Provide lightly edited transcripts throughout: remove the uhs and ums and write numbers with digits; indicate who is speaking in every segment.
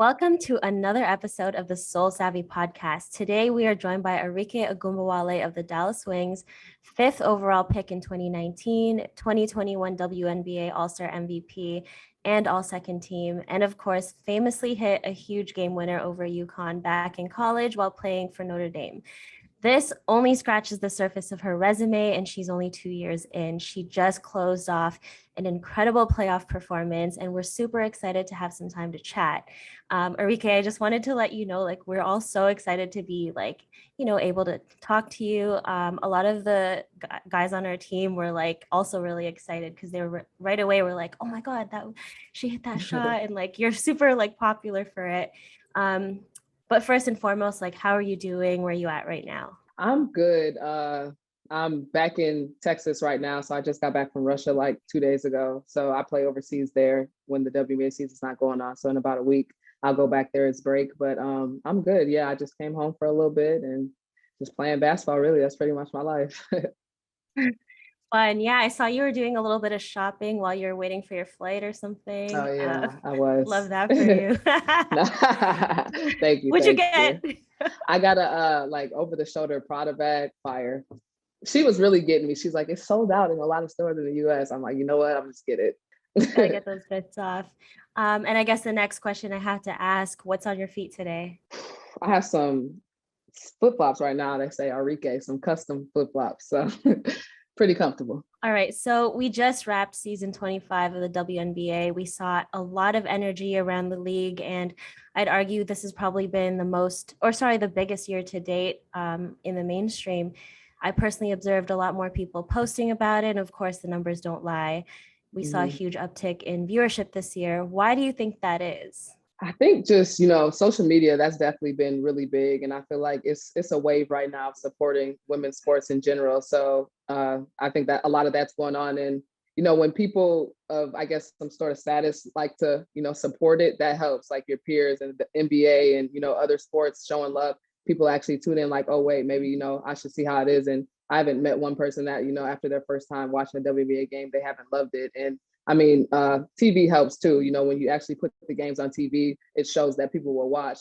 Speaker 1: Welcome to another episode of the SoleSavy podcast. Today, we are joined by Arike Ogunbowale of the Dallas Wings, 5th overall pick in 2019, 2021 WNBA All-Star MVP, and All-Second Team, and of course, famously hit a huge game winner over UConn back in college while playing for Notre Dame. This only scratches the surface of her resume, and she's only 2 years in. She just closed off an incredible playoff performance, and we're super excited to have some time to chat. Arike, I just wanted to let you know, we're all so excited to be, able to talk to you. A lot of the guys on our team were, also really excited because they were right away, were like, oh my God, she hit that shot, and, you're super, popular for it. But first and foremost, how are you doing? Where are you at right now?
Speaker 2: I'm good. I'm back in Texas right now. So I just got back from Russia 2 days ago. So I play overseas there when the WNBA season's not going on. So in about a week, I'll go back there as break. But I'm good. Yeah, I just came home for a little bit and just playing basketball. Really, that's pretty much my life.
Speaker 1: Fun. Yeah, I saw you were doing a little bit of shopping while you were waiting for your flight or something.
Speaker 2: Oh yeah, I was.
Speaker 1: Love that for you.
Speaker 2: Thank you.
Speaker 1: What'd you get?
Speaker 2: I got a over the shoulder Prada bag. Fire. She was really getting me. She's like, it's sold out in a lot of stores in the US. I'm like, you know what? I'm just get it.
Speaker 1: Gotta get those bits off. And I guess the next question I have to ask, what's on your feet today?
Speaker 2: I have some flip-flops right now. They say Arike, some custom flip-flops. So pretty comfortable.
Speaker 1: All right. So we just wrapped season 25 of the WNBA. We saw a lot of energy around the league, and I'd argue this has probably been the biggest year to date in the mainstream. I personally observed a lot more people posting about it. And of course, the numbers don't lie. We saw a huge uptick in viewership this year. Why do you think that is?
Speaker 2: I think just, social media, that's definitely been really big. And I feel like it's a wave right now of supporting women's sports in general. So I think that a lot of that's going on. And, when people of, I guess, some sort of status like to, support it, that helps, like your peers and the NBA and, other sports showing love. People actually tune in like, oh, wait, maybe, I should see how it is. And I haven't met one person that, after their first time watching a WNBA game, they haven't loved it. And I mean, TV helps too. When you actually put the games on TV, it shows that people will watch.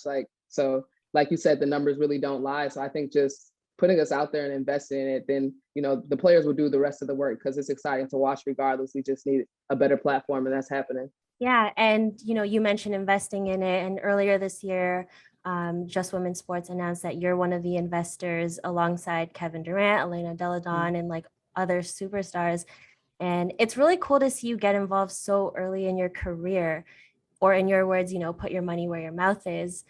Speaker 2: So like you said, the numbers really don't lie. So I think just putting us out there and investing in it, then, the players will do the rest of the work because it's exciting to watch regardless. We just need a better platform, and that's happening.
Speaker 1: Yeah. And, you mentioned investing in it. And earlier this year, Just Women's Sports announced that you're one of the investors alongside Kevin Durant, Elena Deladon, and other superstars. And it's really cool to see you get involved so early in your career, or in your words, put your money where your mouth is.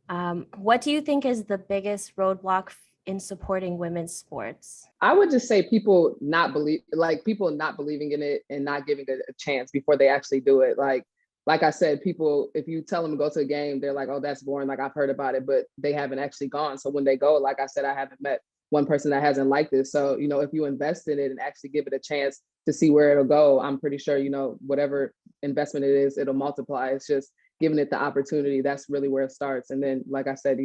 Speaker 1: What do you think is the biggest roadblock in supporting women's sports?
Speaker 2: I would just say people not believing in it and not giving it a chance before they actually do it. Like I said, people, if you tell them to go to a game, they're like, oh, that's boring. I've heard about it, but they haven't actually gone. So when they go, like I said, I haven't met one person that hasn't liked this. So, if you invest in it and actually give it a chance to see where it'll go, I'm pretty sure, whatever investment it is, it'll multiply. It's just giving it the opportunity. That's really where it starts. And then, like I said,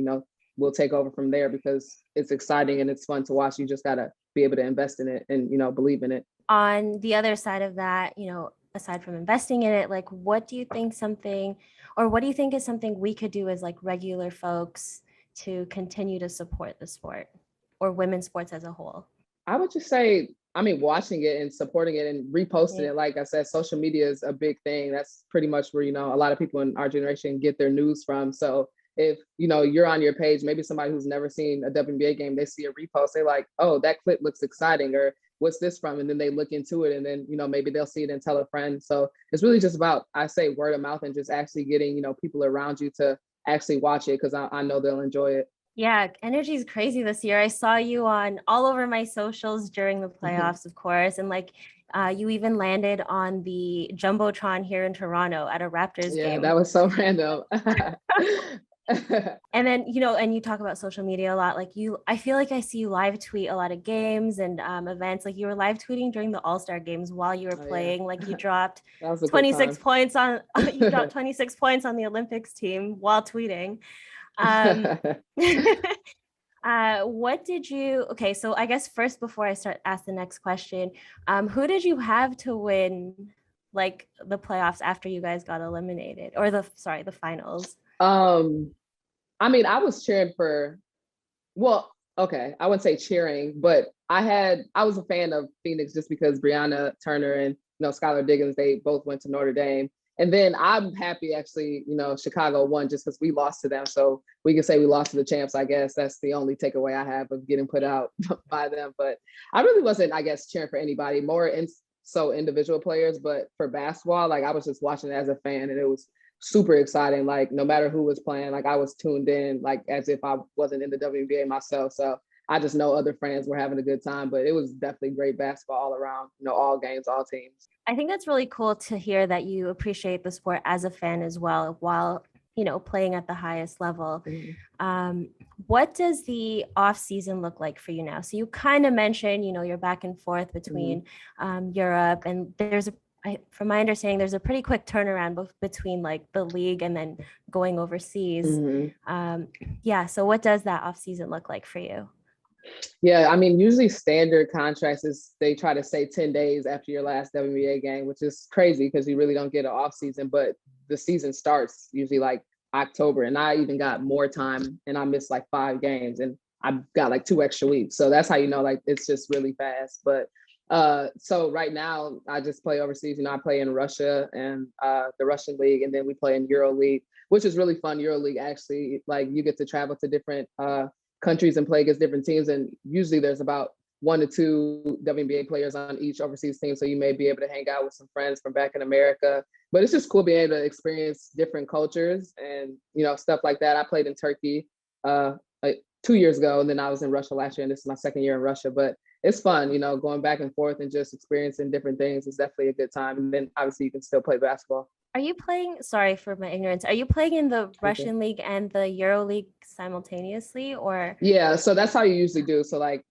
Speaker 2: we'll take over from there because it's exciting and it's fun to watch. You just got to be able to invest in it and, believe in it.
Speaker 1: On the other side of that, aside from investing in it, what do you think is something we could do as regular folks to continue to support the sport or women's sports as a whole?
Speaker 2: I would just say, watching it and supporting it and reposting it. Like I said, social media is a big thing. That's pretty much where, a lot of people in our generation get their news from. So if, you're on your page, maybe somebody who's never seen a WNBA game, they see a repost, they're like, oh, that clip looks exciting, or what's this from? And then they look into it and then, maybe they'll see it and tell a friend. So it's really just about, I say, word of mouth and just actually getting, people around you to actually watch it because I know they'll enjoy it.
Speaker 1: Yeah, energy is crazy this year. I saw you on all over my socials during the playoffs, of course. And you even landed on the Jumbotron here in Toronto at a Raptors game.
Speaker 2: Yeah, that was so random.
Speaker 1: And then, and you talk about social media a lot. I feel like I see you live tweet a lot of games and events. You were live tweeting during the All-Star games while you were playing. Yeah. You dropped 26 points on you dropped 26 points on the Olympics team while tweeting. Okay, so I guess first, before I ask the next question, who did you have to win the playoffs after you guys got eliminated, or the finals?
Speaker 2: Um, I mean, I was cheering for, well, okay, I wouldn't say cheering, but I was a fan of Phoenix just because Breonna Turner and Skylar Diggins, they both went to Notre Dame. And then I'm happy actually, Chicago won just because we lost to them. So we can say we lost to the champs, I guess. That's the only takeaway I have of getting put out by them. But I really wasn't, I guess, cheering for anybody, so individual players. But for basketball, like I was just watching it as a fan and it was super exciting. Like no matter who was playing, like I was tuned in, like as if I wasn't in the WNBA myself. So I just know other friends were having a good time, but it was definitely great basketball all around, all games, all teams.
Speaker 1: I think that's really cool to hear that you appreciate the sport as a fan as well, while playing at the highest level. What does the off season look like for you now? So you kind of mentioned, you're back and forth between Europe, and from my understanding, there's a pretty quick turnaround between like the league and then going overseas. So what does that off season look like for you?
Speaker 2: Yeah, I mean, usually standard contracts is they try to say 10 days after your last WNBA game, which is crazy because you really don't get an off season, but the season starts usually like October, and I even got more time and I missed like 5 games and I've got like 2 extra weeks. So that's how like it's just really fast. But so right now I just play overseas. I play in Russia and the Russian league, and then we play in Euro League, which is really fun. Euro League actually, like you get to travel to different countries and play against different teams, and usually there's about 1 to 2 WNBA players on each overseas team, so you may be able to hang out with some friends from back in America. But it's just cool being able to experience different cultures and stuff like that. I played in Turkey like 2 years ago, and then I was in Russia last year, and this is my second year in Russia. But it's fun, going back and forth and just experiencing different things is definitely a good time. And then obviously you can still play basketball.
Speaker 1: Are you playing, sorry for my ignorance, are you playing in the Russian league and the Euro League simultaneously, or?
Speaker 2: Yeah, so that's how you usually do. So like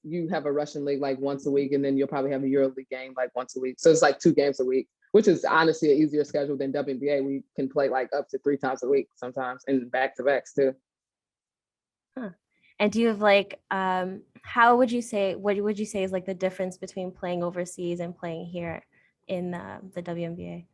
Speaker 2: you have a Russian league like once a week, and then you'll probably have a Euro League game like once a week. So it's like 2 games a week, which is honestly an easier schedule than WNBA. We can play like up to 3 times a week sometimes, and back-to-backs too.
Speaker 1: Huh. And do you have like, what would you say is like the difference between playing overseas and playing here in the WNBA?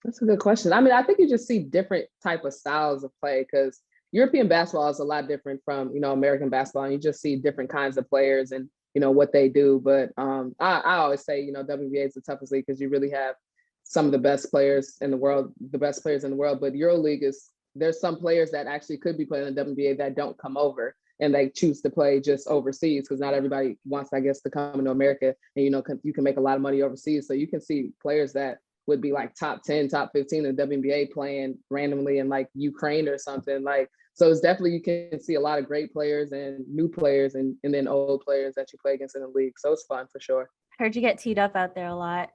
Speaker 2: That's a good question. I mean, I think you just see different type of styles of play because European basketball is a lot different from, American basketball. And you just see different kinds of players and, what they do. But I always say, WNBA is the toughest league because you really have some of the best players in the world. But EuroLeague there's some players that actually could be playing in the WNBA that don't come over and they choose to play just overseas because not everybody wants, I guess, to come into America. And, you can make a lot of money overseas. So you can see players that would be like top 10, top 15 in the WNBA playing randomly in like Ukraine or something. Like, so it's definitely, you can see a lot of great players and new players and then old players that you play against in the league. So it's fun for sure.
Speaker 1: Heard you get teed up out there a lot.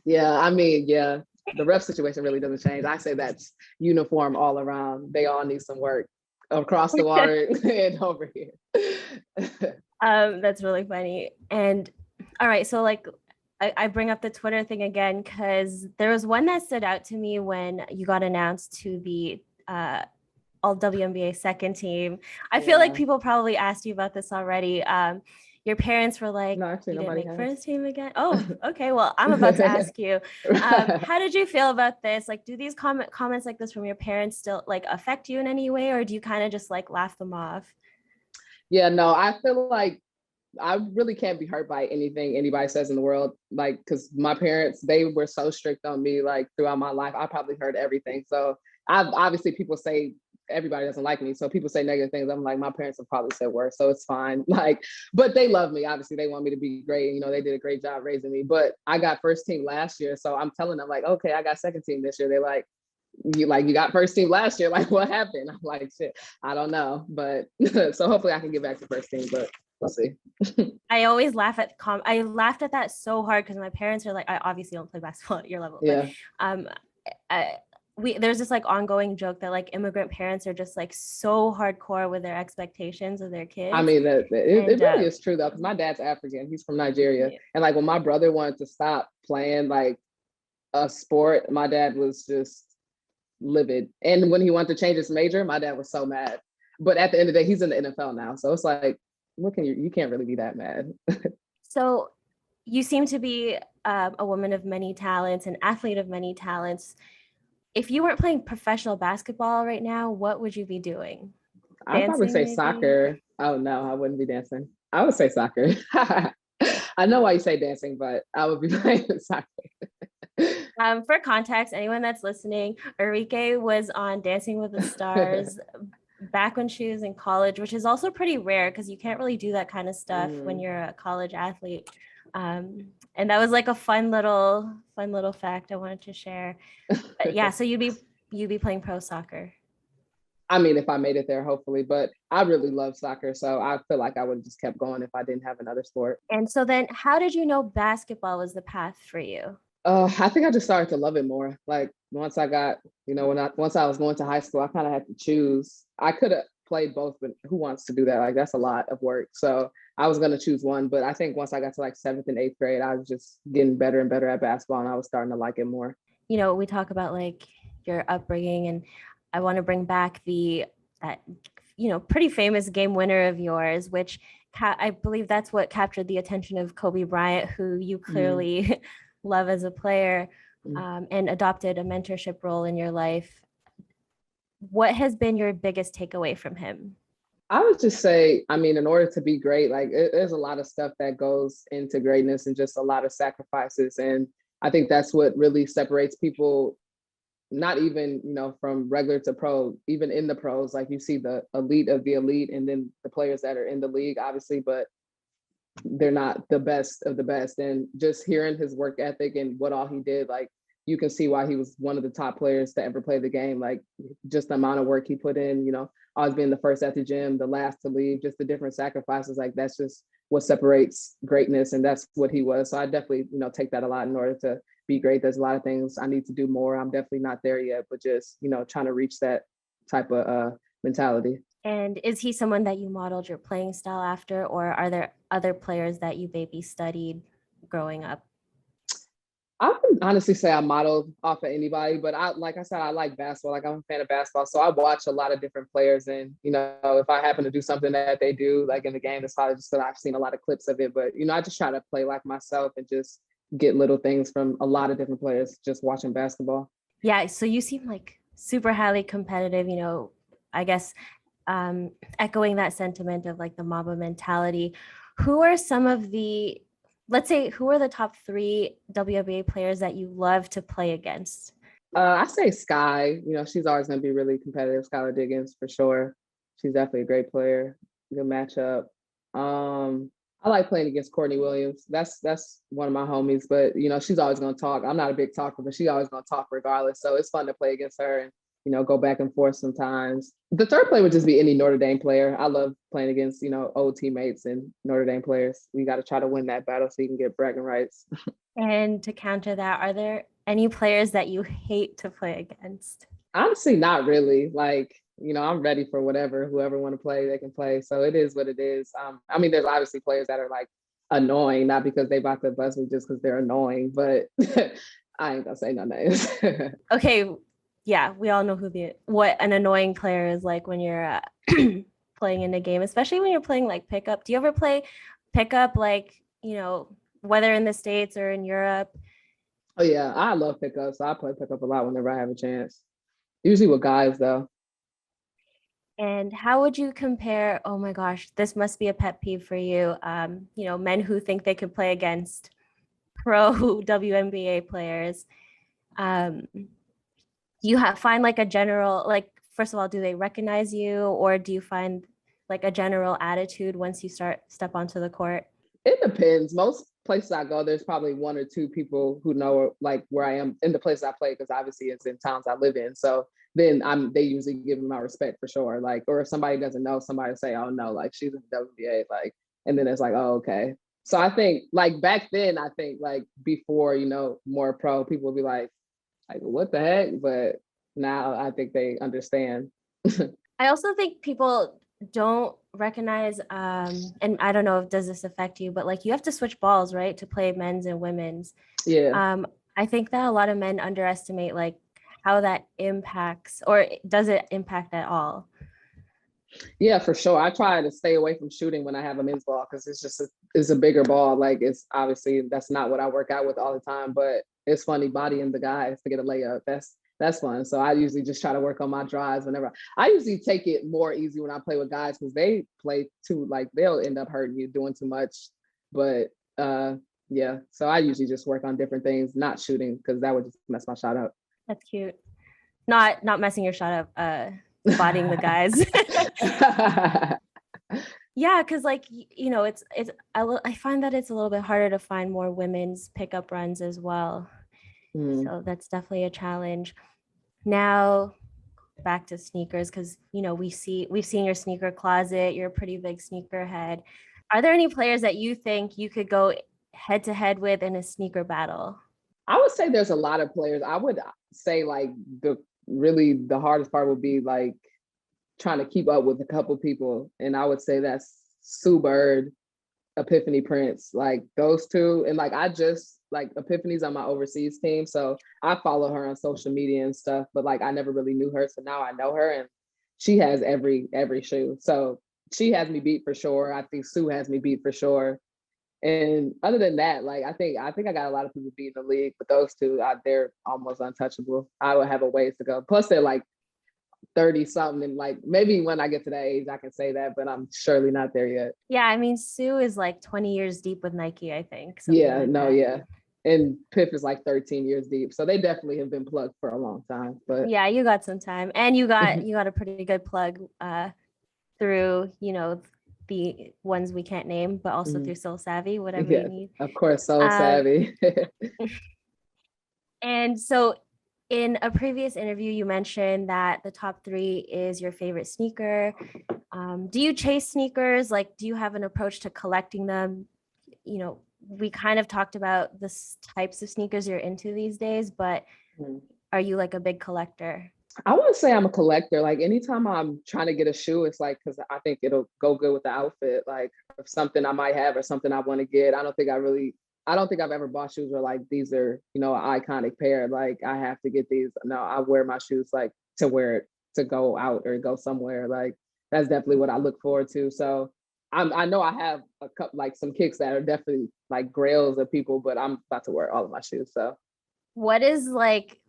Speaker 2: Yeah, I mean, yeah, the ref situation really doesn't change. I say that's uniform all around. They all need some work across the water and over here.
Speaker 1: That's really funny. And all right, so like I bring up the Twitter thing again because there was one that stood out to me when you got announced to the all WNBA second team. I feel like people probably asked you about this already. Your parents were like,
Speaker 2: no, actually,
Speaker 1: you didn't make
Speaker 2: has.
Speaker 1: first team again? Oh, okay. Well, I'm about to ask you. How did you feel about this? Like, do these comments like this from your parents still like affect you in any way, or do you kind of just like laugh them off?
Speaker 2: Yeah, no, I feel like I really can't be hurt by anything anybody says in the world. Like, because my parents, they were so strict on me, like throughout my life. I probably heard everything. So obviously people say everybody doesn't like me. So people say negative things. I'm like, my parents have probably said worse. So it's fine. Like, but they love me. Obviously they want me to be great. They did a great job raising me, but I got first team last year. So I'm telling them like, okay, I got second team this year. They're like, you got first team last year. Like, what happened? I'm like, shit, I don't know. But so hopefully I can get back to first team, but we'll see.
Speaker 1: I always laugh at I laughed at that so hard because my parents are like, I obviously don't play basketball at your level.
Speaker 2: Yeah.
Speaker 1: But there's this like ongoing joke that like immigrant parents are just like so hardcore with their expectations of their kids.
Speaker 2: I mean, it really is true though, because my dad's African. He's from Nigeria. Yeah. And like when my brother wanted to stop playing like a sport, my dad was just livid. And when he wanted to change his major, my dad was so mad. But at the end of the day, he's in the NFL now. So it's like, what can you can't really be that mad.
Speaker 1: So you seem to be a woman of many talents, an athlete of many talents. if you weren't playing professional basketball right now, what would you be doing?
Speaker 2: I'd probably
Speaker 1: Dancing,
Speaker 2: say
Speaker 1: maybe?
Speaker 2: soccer. Oh no, I wouldn't be dancing. I would say soccer. I know why you say dancing, but I would be playing soccer.
Speaker 1: For context, anyone that's listening, Arike was on Dancing with the Stars back when she was in college, which is also pretty rare because you can't really do that kind of stuff when
Speaker 2: Mhm.
Speaker 1: you're a college athlete. And that was like a fun little fact I wanted to share. But yeah, so you'd be playing pro soccer.
Speaker 2: I mean, if I made it there, hopefully, but I really love soccer. So I feel like I would have just kept going if I didn't have another sport.
Speaker 1: And so then how did you know basketball was the path for you?
Speaker 2: I think I just started to love it more. Like once I got, once I was going to high school, I kind of had to choose. I could have played both, but who wants to do that? Like that's a lot of work. So I was gonna choose one, but I think once I got to like seventh and eighth grade, I was just getting better and better at basketball, and I was starting to like it more.
Speaker 1: We talk about like your upbringing, and I want to bring back that pretty famous game winner of yours, which I believe that's what captured the attention of Kobe Bryant, who you
Speaker 2: Mm-hmm.
Speaker 1: clearly love as a player, and adopted a mentorship role in your life. What has been your biggest takeaway from him?
Speaker 2: I would just say, I mean, in order to be great, like there's a lot of stuff that goes into greatness and just a lot of sacrifices. And I think that's what really separates people, not even, from regular to pro, even in the pros, like you see the elite of the elite and then the players that are in the league, obviously, but they're not the best of the best. And just hearing his work ethic and what all he did, like you can see why he was one of the top players to ever play the game. Like just the amount of work he put in, always being the first at the gym, the last to leave, just the different sacrifices. Like that's just what separates greatness. And that's what he was. So I definitely, take that a lot in order to be great. There's a lot of things I need to do more. I'm definitely not there yet, but just, trying to reach that type of mentality.
Speaker 1: And is he someone that you modeled your playing style after, or are there other players that you maybe studied growing up?
Speaker 2: I would honestly say I modeled off of anybody, but like I said, I like basketball. Like I'm a fan of basketball, so I watch a lot of different players. And if I happen to do something that they do, like in the game, it's probably just that I've seen a lot of clips of it. But I just try to play like myself and just get little things from a lot of different players just watching basketball.
Speaker 1: Yeah, so you seem like super highly competitive, I guess echoing that sentiment of like the Mamba mentality. Who are some of the, let's say, who are the top three WNBA players that you love to play against?
Speaker 2: I say Sky. She's always going to be really competitive. Skylar Diggins for sure. She's definitely a great player. Good matchup. I like playing against Courtney Williams. That's one of my homies, but she's always going to talk. I'm not a big talker, but she's always going to talk regardless. So it's fun to play against her and go back and forth sometimes. The third player would just be any Notre Dame player. I love playing against old teammates and Notre Dame players. We got to try to win that battle so you can get bragging rights.
Speaker 1: And to counter that, are there any players that you hate to play against?
Speaker 2: Honestly, not really. Like, I'm ready for whoever want to play, they can play. So it is what it is. I mean, there's obviously players that are like annoying, not because they about to bust me, just because they're annoying, but I ain't gonna say no names.
Speaker 1: Okay, yeah, we all know what an annoying player is like when you're playing in a game, especially when you're playing like pickup. Do you ever play pickup like, whether in the States or in Europe?
Speaker 2: Oh yeah, I love pickup. So I play pickup a lot whenever I have a chance. Usually with guys though.
Speaker 1: And how would you compare? Oh my gosh, this must be a pet peeve for you. Men who think they could play against pro WNBA players. Um, find like a general, like, first of all, do they recognize you, or do you find like a general attitude once you step onto the court?
Speaker 2: It depends. Most places I go, there's probably one or two people who know like where I am in the place I play, because obviously it's in towns I live in. So then they usually give me my respect for sure. Like, or if somebody doesn't know, somebody say, "Oh no, like she's in the WNBA," like, and then it's like, "Oh okay." So I think like back then, I think like before more pro, people would be like what the heck, but now I think they understand.
Speaker 1: I also think people don't recognize, and I don't know if does this affect you, but like you have to switch balls, right, to play men's and women's.
Speaker 2: Yeah.
Speaker 1: I think that a lot of men underestimate like how that impacts, or does it impact at all?
Speaker 2: Yeah, for sure. I try to stay away from shooting when I have a men's ball, because it's a bigger ball. Like it's obviously that's not what I work out with all the time, but it's funny bodying the guys to get a layup. That's fun. So I usually just try to work on my drives whenever. I usually take it more easy when I play with guys because they play too, like they'll end up hurting you doing too much. But yeah, so I usually just work on different things, not shooting because that would just mess my shot up.
Speaker 1: That's cute. Not messing your shot up, spotting the guys. Yeah, because like it's I find that it's a little bit harder to find more women's pickup runs as well. So that's definitely a challenge. Now back to sneakers, because we've seen your sneaker closet. You're a pretty big sneakerhead. Are there any players that you think you could go head to head with in a sneaker battle?
Speaker 2: I would say there's a lot of players. I would say like the hardest part would be like trying to keep up with a couple people. And I would say that's Sue Bird, Epiphany Prince, like those two. And like I just like Epiphany's on my overseas team. So I follow her on social media and stuff, but like I never really knew her. So now I know her and she has every shoe. So she has me beat for sure. I think Sue has me beat for sure. And other than that, like I think I got a lot of people beating the league, but those two, they're almost untouchable. I would have a ways to go. Plus, they're like 30 something, and like maybe when I get to that age, I can say that, but I'm surely not there yet.
Speaker 1: Yeah, I mean, Sue is like 20 years deep with Nike, I think.
Speaker 2: Yeah,
Speaker 1: like
Speaker 2: no,
Speaker 1: that.
Speaker 2: yeah. And Piff is like 13 years deep, so they definitely have been plugged for a long time. But
Speaker 1: yeah, you got some time, and you got a pretty good plug through the ones we can't name, but also through SoleSavy, whatever you need.
Speaker 2: Of course, SoleSavy.
Speaker 1: And so in a previous interview, you mentioned that the top 3 is your favorite sneaker. Do you chase sneakers? Like, do you have an approach to collecting them? We kind of talked about the types of sneakers you're into these days, but are you like a big collector?
Speaker 2: I wouldn't say I'm a collector. Like anytime I'm trying to get a shoe, it's like because I think it'll go good with the outfit. Like if something I might have or something I want to get. I don't think I've ever bought shoes where like these are, an iconic pair. Like I have to get these. No, I wear my shoes like to wear it to go out or go somewhere. Like that's definitely what I look forward to. So I know I have a couple like some kicks that are definitely like grails of people, but I'm about to wear all of my shoes. So
Speaker 1: what is like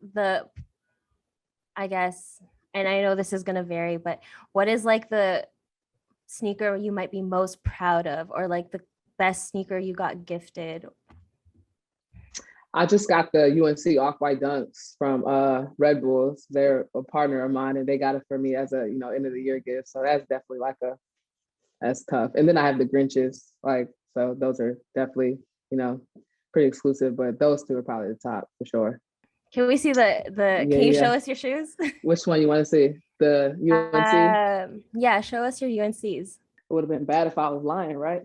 Speaker 1: I guess, and I know this is going to vary, but what is like the sneaker you might be most proud of, or like the best sneaker you got gifted?
Speaker 2: I just got the UNC Off-White Dunks from Red Bulls. They're a partner of mine and they got it for me as a, end of the year gift. So that's definitely that's tough. And then I have the Grinches, so those are definitely, pretty exclusive, but those two are probably the top for sure.
Speaker 1: Can we see can you show us your shoes?
Speaker 2: Which one you want to see? The UNC?
Speaker 1: Yeah, show us your UNCs.
Speaker 2: It would have been bad if I was lying, right?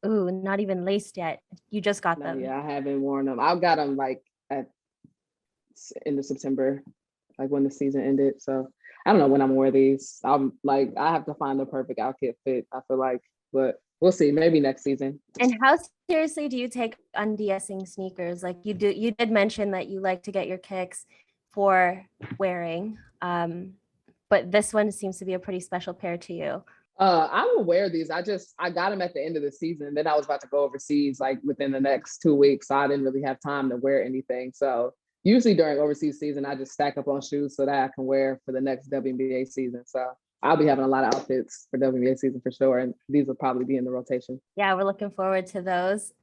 Speaker 1: Ooh, not even laced yet. You just got them.
Speaker 2: Yeah, I haven't worn them. I got them like at end of September, like when the season ended. So I don't know when I'm gonna wear these. I'm like, I have to find the perfect outfit fit, I feel like, but we'll see. Maybe next season.
Speaker 1: And how seriously do you take undressing sneakers? Like you did mention that you like to get your kicks for wearing, but this one seems to be a pretty special pair to you.
Speaker 2: I will wear these. I got them at the end of the season. Then I was about to go overseas like within the next 2 weeks. So I didn't really have time to wear anything. So usually during overseas season, I just stack up on shoes so that I can wear for the next WNBA season. So I'll be having a lot of outfits for WNBA season for sure. And these will probably be in the rotation.
Speaker 1: Yeah, we're looking forward to those.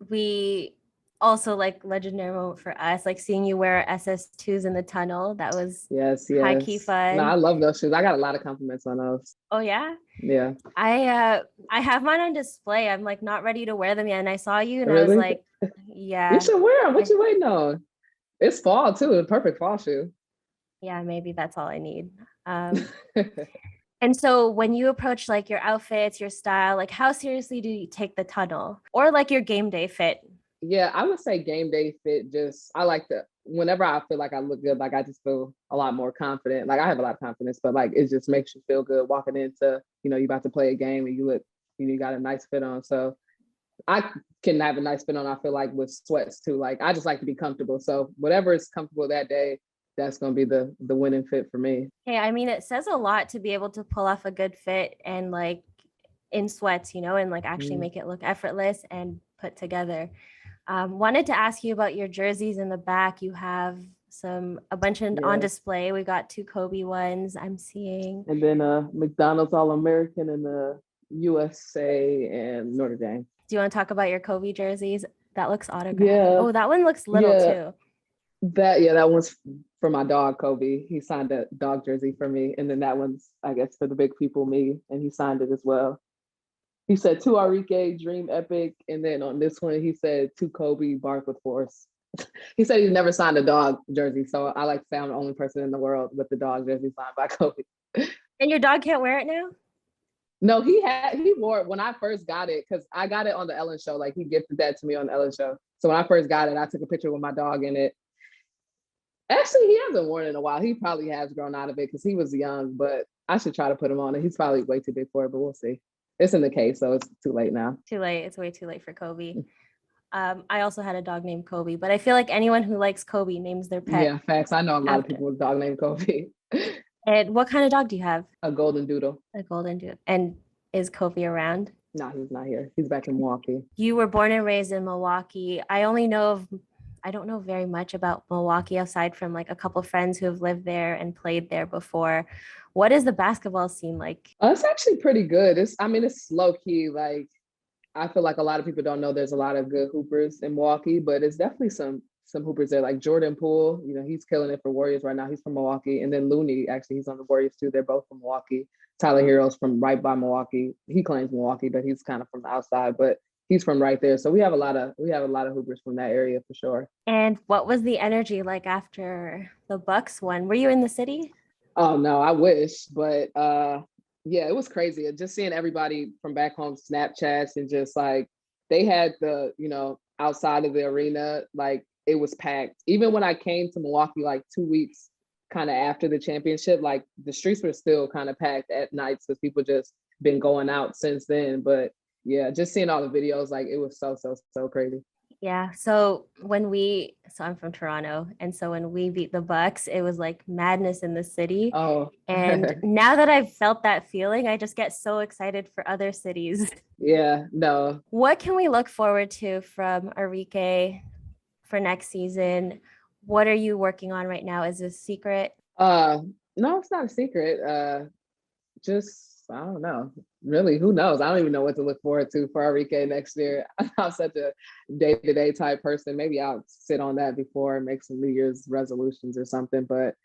Speaker 1: We also like legendary moment for us, like seeing you wear SS2s in the tunnel. That was
Speaker 2: yes
Speaker 1: high key fun.
Speaker 2: No, I love those shoes. I got a lot of compliments on those.
Speaker 1: Oh yeah?
Speaker 2: Yeah.
Speaker 1: I have mine on display. I'm like not ready to wear them yet. And I saw you and
Speaker 2: really?
Speaker 1: I was like, yeah.
Speaker 2: You should wear them. What you waiting on? It's fall too. The perfect fall shoe.
Speaker 1: Yeah, maybe that's all I need. And so when you approach like your outfits, your style, like how seriously do you take the tunnel or like your game day fit?
Speaker 2: Yeah, I would say game day fit. I like whenever I feel like I look good, like I just feel a lot more confident. Like I have a lot of confidence, but like it just makes you feel good walking into, you about to play a game and you look, you got a nice fit on. So I can have a nice fit on, I feel like with sweats too. Like I just like to be comfortable. So whatever is comfortable that day, that's going to be the winning fit for me.
Speaker 1: Hey, I mean, it says a lot to be able to pull off a good fit and like in sweats, and like actually make it look effortless. And put together. Wanted to ask you about your jerseys in the back. You have a bunch on display. We got 2 Kobe ones I'm seeing.
Speaker 2: And then McDonald's All-American and the USA and Notre Dame.
Speaker 1: Do you want to talk about your Kobe jerseys? That looks autographed.
Speaker 2: Yeah.
Speaker 1: Oh, that one looks little too.
Speaker 2: That one's for my dog, Kobe. He signed a dog jersey for me. And then that one's, I guess, for the big people, me. And he signed it as well. He said 2 Arike, Dream Epic. And then on this one, he said 2 Kobe, Bark with Force. He said he's never signed a dog jersey. So I like to say I'm the only person in the world with the dog jersey signed by Kobe.
Speaker 1: And your dog can't wear it now?
Speaker 2: No, he wore it when I first got it, because I got it on the Ellen show. Like, he gifted that to me on the Ellen show. So when I first got it, I took a picture with my dog in it. Actually, he hasn't worn it in a while. He probably has grown out of it because he was young, but I should try to put him on it. He's probably way too big for it, but we'll see. It's in the case, so it's too late now.
Speaker 1: Too late. It's way too late for Kobe. I also had a dog named Kobe, but I feel like anyone who likes Kobe names their pet.
Speaker 2: Yeah, facts. I know a lot of people with a dog named Kobe.
Speaker 1: And what kind of dog do you have?
Speaker 2: A golden doodle.
Speaker 1: A golden doodle. And is Kobe around?
Speaker 2: No, he's not here. He's back in Milwaukee.
Speaker 1: You were born and raised in Milwaukee. I don't know very much about Milwaukee aside from like a couple friends who have lived there and played there before. What is the basketball scene like?
Speaker 2: It's actually pretty good. It's low key. Like, I feel like a lot of people don't know there's a lot of good hoopers in Milwaukee, but it's definitely some hoopers there. Like Jordan Poole, he's killing it for Warriors right now. He's from Milwaukee. And then Looney, actually, he's on the Warriors too. They're both from Milwaukee. Tyler Hero's from right by Milwaukee. He claims Milwaukee, but he's kind of from the outside, but he's from right there. So we have a lot of hoopers from that area for sure.
Speaker 1: And what was the energy like after the Bucks won? Were you in the city?
Speaker 2: Oh no, I wish, but yeah, it was crazy. Just seeing everybody from back home Snapchats, and just like they had the, outside of the arena, like it was packed. Even when I came to Milwaukee like 2 weeks kind of after the championship, like the streets were still kind of packed at nights because people just been going out since then. But yeah, just seeing all the videos, like it was so crazy.
Speaker 1: Yeah. So I'm from Toronto. And so when we beat the Bucks, it was like madness in the city.
Speaker 2: Oh.
Speaker 1: And now that I've felt that feeling, I just get so excited for other cities.
Speaker 2: Yeah, no.
Speaker 1: What can we look forward to from Arike for next season? What are you working on right now? Is this a secret?
Speaker 2: No, it's not a secret. Just, I don't know. Really, who knows? I don't even know what to look forward to for Arike next year. I'm such a day-to-day type person. Maybe I'll sit on that before and make some New Year's resolutions or something. But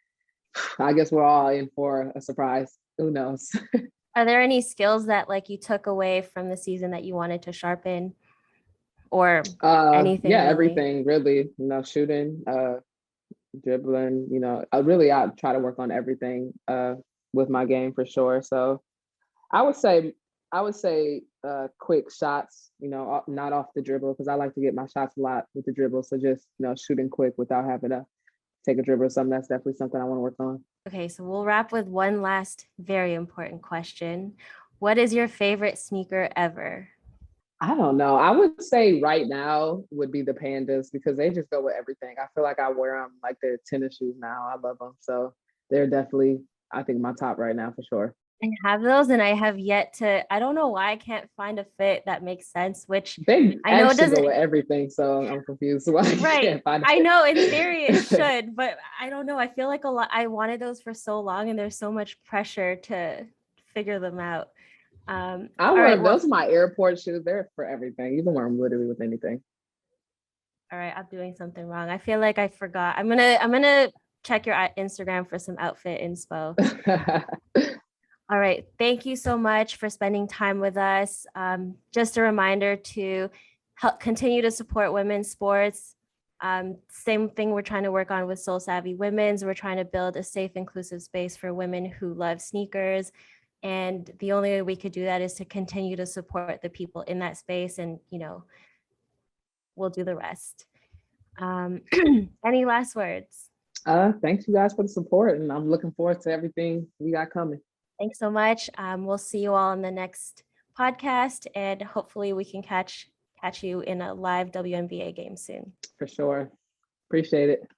Speaker 2: I guess we're all in for a surprise. Who knows?
Speaker 1: Are there any skills that like you took away from the season that you wanted to sharpen, or anything?
Speaker 2: Yeah,
Speaker 1: really?
Speaker 2: Everything really. Shooting, dribbling. I try to work on everything with my game for sure. So I would say quick shots, not off the dribble, because I like to get my shots a lot with the dribble. So just, shooting quick without having to take a dribble or something. That's definitely something I want to work on.
Speaker 1: Okay, so we'll wrap with one last very important question. What is your favorite sneaker ever?
Speaker 2: I don't know. I would say right now would be the Pandas, because they just go with everything. I feel like I wear them like they're tennis shoes now. I love them. So they're definitely, I think, my top right now for sure.
Speaker 1: I have those, and I have yet to. I don't know why I can't find a fit that makes sense. Which
Speaker 2: they
Speaker 1: I know
Speaker 2: doesn't
Speaker 1: go
Speaker 2: with everything, so I'm confused. Why
Speaker 1: right? I know in theory it should, but I don't know. I feel like I wanted those for so long, and there's so much pressure to figure them out.
Speaker 2: I wear those are my airport shoes. They're for everything. You can wear them literally with anything.
Speaker 1: All right, I'm doing something wrong. I feel like I forgot. I'm gonna check your Instagram for some outfit inspo. All right. Thank you so much for spending time with us. Just a reminder to help continue to support women's sports. Same thing we're trying to work on with SoleSavy Women's. We're trying to build a safe, inclusive space for women who love sneakers. And the only way we could do that is to continue to support the people in that space. And, we'll do the rest. Any last words?
Speaker 2: Thanks you guys for the support. And I'm looking forward to everything we got coming.
Speaker 1: Thanks so much. We'll see you all in the next podcast, and hopefully we can catch you in a live WNBA game soon.
Speaker 2: For sure. Appreciate it.